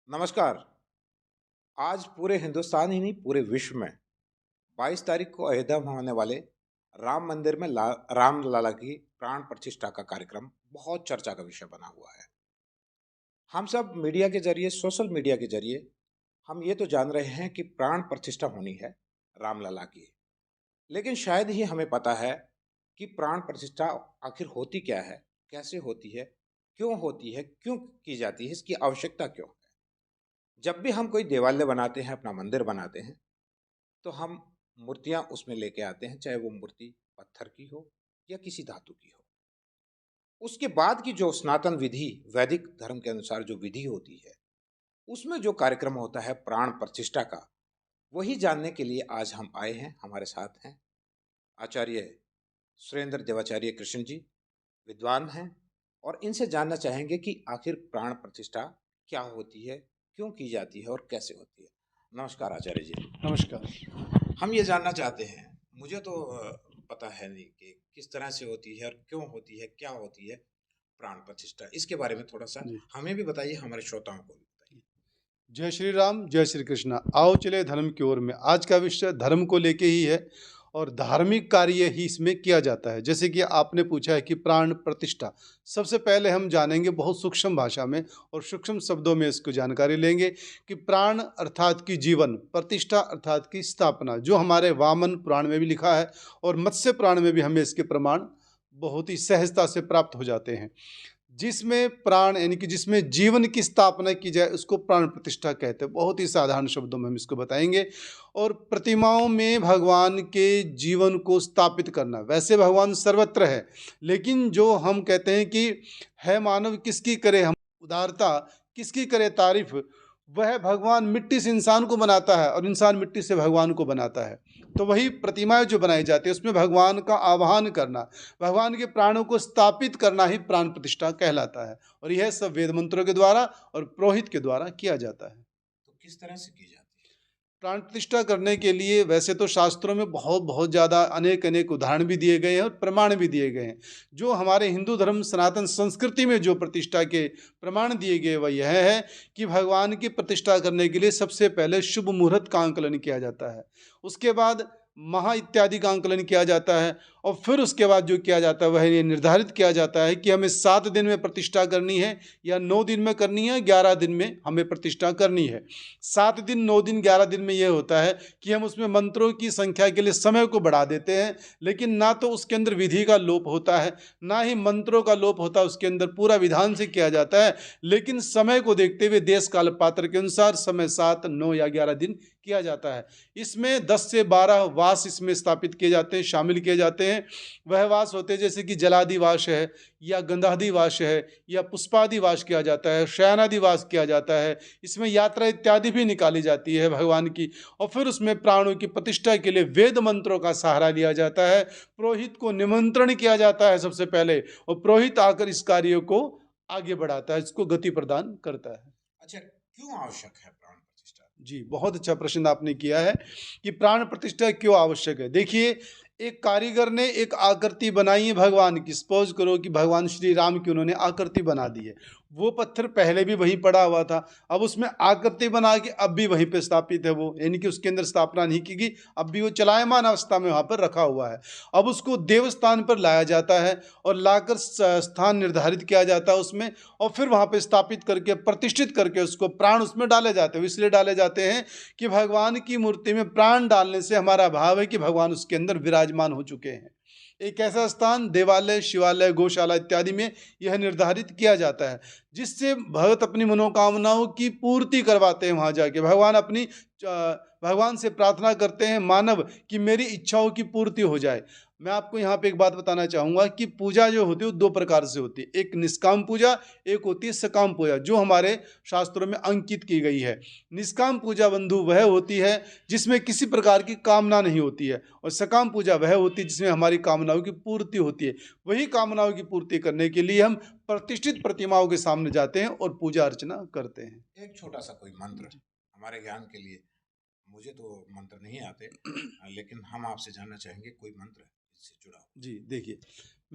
नमस्कार। आज पूरे हिंदुस्तान ही नहीं पूरे विश्व में 22 तारीख को अयोध्या में होने वाले राम मंदिर में राम लला की प्राण प्रतिष्ठा का कार्यक्रम बहुत चर्चा का विषय बना हुआ है। हम सब मीडिया के जरिए, सोशल मीडिया के जरिए हम ये तो जान रहे हैं कि प्राण प्रतिष्ठा होनी है रामलला की, लेकिन शायद ही हमें पता है कि प्राण प्रतिष्ठा आखिर होती क्या है, कैसे होती है, क्यों की जाती है, इसकी आवश्यकता क्यों है। जब भी हम कोई देवालय बनाते हैं, अपना मंदिर बनाते हैं, तो हम मूर्तियां उसमें लेके आते हैं, चाहे वो मूर्ति पत्थर की हो या किसी धातु की हो। उसके बाद की जो सनातन विधि, वैदिक धर्म के अनुसार जो विधि होती है, उसमें जो कार्यक्रम होता है प्राण प्रतिष्ठा का, वही जानने के लिए आज हम आए हैं। हमारे साथ हैं आचार्य सुरेंद्र देवाचार्य कृष्ण जी, विद्वान हैं, और इनसे जानना चाहेंगे कि आखिर प्राण प्रतिष्ठा क्या होती है, क्यों की जाती है और कैसे होती है। नमस्कार आचार्य जी। नमस्कार। हम ये जानना चाहते हैं, मुझे तो पता है नहीं कि किस तरह से होती है और क्यों होती है, क्या होती है प्राण प्रतिष्ठा। इसके बारे में थोड़ा सा जी, हमें भी बताइए, हमारे श्रोताओं को भी बताइए। जय श्री राम, जय श्री कृष्णा। आओ चले धर्म की ओर में। आज का विषय धर्म को लेके ही है और धार्मिक कार्य ही इसमें किया जाता है। जैसे कि आपने पूछा है कि प्राण प्रतिष्ठा, सबसे पहले हम जानेंगे बहुत सूक्ष्म भाषा में और सूक्ष्म शब्दों में इसको जानकारी लेंगे कि प्राण अर्थात की जीवन, प्रतिष्ठा अर्थात की स्थापना, जो हमारे वामन पुराण में भी लिखा है और मत्स्य पुराण में भी हमें इसके प्रमाण बहुत ही सहजता से प्राप्त हो जाते हैं। जिसमें प्राण यानी कि जिसमें जीवन की स्थापना की जाए उसको प्राण प्रतिष्ठा कहते हैं। बहुत ही साधारण शब्दों में हम इसको बताएंगे। और प्रतिमाओं में भगवान के जीवन को स्थापित करना, वैसे भगवान सर्वत्र है, लेकिन जो हम कहते हैं कि है मानव किसकी करे हम उदारता, किसकी करे तारीफ, वह भगवान मिट्टी से इंसान को बनाता है और इंसान मिट्टी से भगवान को बनाता है। तो वही प्रतिमाएं जो बनाई जाती है उसमें भगवान का आवाहन करना, भगवान के प्राणों को स्थापित करना ही प्राण प्रतिष्ठा कहलाता है। और यह सब वेद मंत्रों के द्वारा और पुरोहित के द्वारा किया जाता है। तो किस तरह से की जाती प्राण प्रतिष्ठा करने के लिए वैसे तो शास्त्रों में बहुत बहुत ज़्यादा अनेक अनेक उदाहरण भी दिए गए हैं और प्रमाण भी दिए गए हैं। जो हमारे हिंदू धर्म सनातन संस्कृति में जो प्रतिष्ठा के प्रमाण दिए गए वह यह है कि भगवान की प्रतिष्ठा करने के लिए सबसे पहले शुभ मुहूर्त का आंकलन किया जाता है। उसके बाद महा इत्यादि का आंकलन किया जाता है। और फिर उसके बाद जो किया जाता है वह ये निर्धारित किया जाता है कि हमें 7 दिन में प्रतिष्ठा करनी है या 9 दिन में करनी है, 11 दिन में हमें प्रतिष्ठा करनी है। 7 दिन, 9 दिन, 11 दिन में यह होता है कि हम उसमें मंत्रों की संख्या के लिए समय को बढ़ा देते हैं, लेकिन ना तो उसके अंदर विधि का लोप होता है, ना ही मंत्रों का लोप होता है। उसके अंदर पूरा विधान से किया जाता है, लेकिन समय को देखते हुए देश काल पात्र के अनुसार समय 7, 9 या 11 दिन किया जाता है। इसमें 10 से 12 वास इसमें स्थापित किए जाते हैं, शामिल किए जाते हैं। वह वास होते हैं जैसे कि जलादिवास है या गंधादिवास है या पुष्पादिवास किया जाता है, शयनादिवास किया जाता है। इसमें यात्रा इत्यादि भी निकाली जाती है भगवान की। और फिर उसमें प्राणों की प्रतिष्ठा के लिए वेद मंत्रों का सहारा लिया जाता है। पुरोहित को निमंत्रण किया जाता है सबसे पहले, और पुरोहित आकर इस कार्य को आगे बढ़ाता है, इसको गति प्रदान करता है। अच्छा, क्यों आवश्यक है प्राण प्रतिष्ठा? जी, बहुत अच्छा प्रश्न आपने किया है कि प्राण प्रतिष्ठा क्यों आवश्यक है। देखिए, एक कारीगर ने एक आकृति बनाई है भगवान की। सपोज करो कि भगवान श्री राम की उन्होंने आकृति बना दी है। वो पत्थर पहले भी वहीं पड़ा हुआ था, अब उसमें आकृति बना के अब भी वहीं पे स्थापित है वो, यानी कि उसके अंदर स्थापना नहीं की गई, अब भी वो चलायमान अवस्था में वहाँ पर रखा हुआ है। अब उसको देवस्थान पर लाया जाता है और लाकर स्थान निर्धारित किया जाता है उसमें, और फिर वहाँ पे स्थापित करके प्रतिष्ठित करके उसको प्राण उसमें डाले जाते हैं। इसलिए डाले जाते हैं कि भगवान की मूर्ति में प्राण डालने से हमारा भाव है कि भगवान उसके अंदर विराजमान हो चुके हैं। एक ऐसा स्थान देवालय, शिवालय, गौशाला इत्यादि में यह निर्धारित किया जाता है, जिससे भगत अपनी मनोकामनाओं की पूर्ति करवाते हैं। वहाँ जाके भगवान से प्रार्थना करते हैं मानव कि मेरी इच्छाओं की पूर्ति हो जाए। मैं आपको यहाँ पे एक बात बताना चाहूँगा कि पूजा जो होती है वो 2 प्रकार से होती है। एक निष्काम पूजा, एक होती है सकाम पूजा, जो हमारे शास्त्रों में अंकित की गई है। निष्काम पूजा बंधु वह होती है जिसमें किसी प्रकार की कामना नहीं होती है, और सकाम पूजा वह होती है जिसमें हमारी कामनाओं की पूर्ति होती है। वही कामनाओं की पूर्ति करने के लिए हम प्रतिष्ठित प्रतिमाओं के सामने जाते हैं और पूजा अर्चना करते हैं। एक छोटा सा कोई मंत्र हमारे ज्ञान के लिए। मुझे तो मंत्र नहीं आते, लेकिन हम आपसे जानना चाहेंगे कोई मंत्र इससे जुड़ा हुआ। जी, देखिए,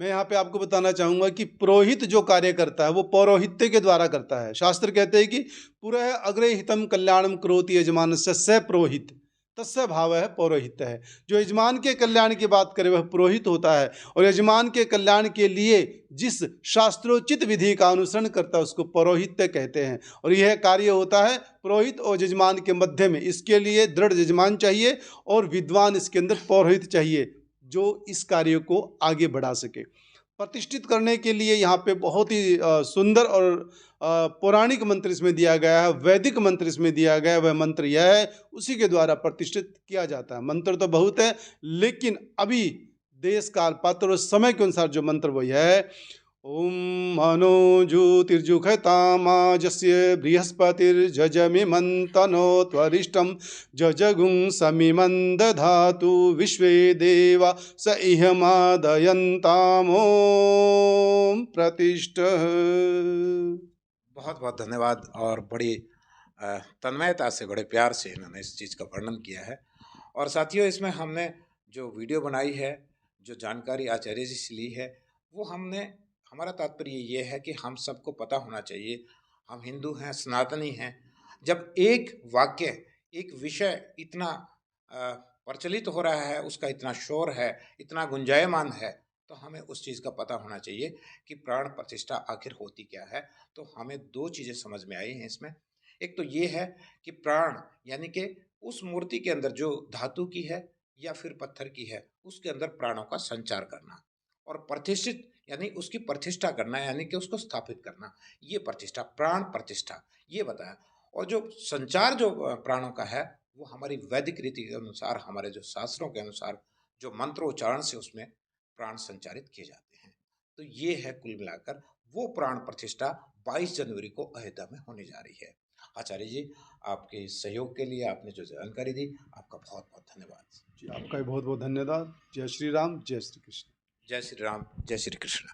मैं यहाँ पे आपको बताना चाहूँगा कि पुरोहित जो कार्य करता है वो पौरोहित्य के द्वारा करता है। शास्त्र कहते हैं कि पुरः अग्रे हितम कल्याणम करोति यजमानस्य स पुरोहित तस्य भाव है पौरोहित्य है। जो यजमान के कल्याण की बात करे वह पुरोहित होता है, और यजमान के कल्याण के लिए जिस शास्त्रोचित विधि का अनुसरण करता है उसको पौरोहित्य कहते हैं। और यह कार्य होता है पुरोहित और यजमान के मध्य में। इसके लिए दृढ़ यजमान चाहिए और विद्वान इसके अंदर पौरोहित चाहिए जो इस कार्य को आगे बढ़ा सके। प्रतिष्ठित करने के लिए यहाँ पे बहुत ही सुंदर और पौराणिक मंत्र इसमें दिया गया है, वैदिक मंत्र इसमें दिया गया है। वह मंत्र यह है, उसी के द्वारा प्रतिष्ठित किया जाता है। मंत्र तो बहुत है, लेकिन अभी देश काल पात्र और समय के अनुसार जो मंत्र वो यह है, ओम मनो ज्योतिर्जुखतामाजस्य बृहस्पतिर्जजमिमन्तनो त्वरिष्टं जजगुं समिमं दधातु विश्वे देवा स इहमादयन्तामों प्रतिष्ठः। बहुत बहुत धन्यवाद। और बड़ी तन्मयता से, बड़े प्यार से इन्होंने इस चीज़ का वर्णन किया है। और साथियों, इसमें हमने जो वीडियो बनाई है, जो जानकारी आचार्य जी से ली है, वो हमारा तात्पर्य ये है कि हम सबको पता होना चाहिए, हम हिंदू हैं, सनातनी हैं। जब एक वाक्य, एक विषय इतना प्रचलित हो रहा है, उसका इतना शोर है, इतना गुंजायमान है, तो हमें उस चीज़ का पता होना चाहिए कि प्राण प्रतिष्ठा आखिर होती क्या है। तो हमें दो चीज़ें समझ में आई हैं इसमें। एक तो ये है कि प्राण यानी कि उस मूर्ति के अंदर जो धातु की है या फिर पत्थर की है, उसके अंदर प्राणों का संचार करना, और प्रतिष्ठित यानी उसकी प्रतिष्ठा करना, यानी कि उसको स्थापित करना, ये प्रतिष्ठा, प्राण प्रतिष्ठा, ये बताया। और जो संचार जो प्राणों का है, वो हमारी वैदिक रीति के अनुसार, हमारे जो शास्त्रों के अनुसार, जो मंत्रोच्चारण से उसमें प्राण संचारित किए जाते हैं। तो ये है कुल मिलाकर वो प्राण प्रतिष्ठा 22 जनवरी को अयोध्या में होने जा रही है। आचार्य जी, आपके सहयोग के लिए, आपने जो जानकारी दी, आपका बहुत बहुत धन्यवाद। जी, आपका भी बहुत बहुत धन्यवाद। जय श्री राम, जय श्री कृष्ण। जय श्री राम, जय श्री कृष्ण।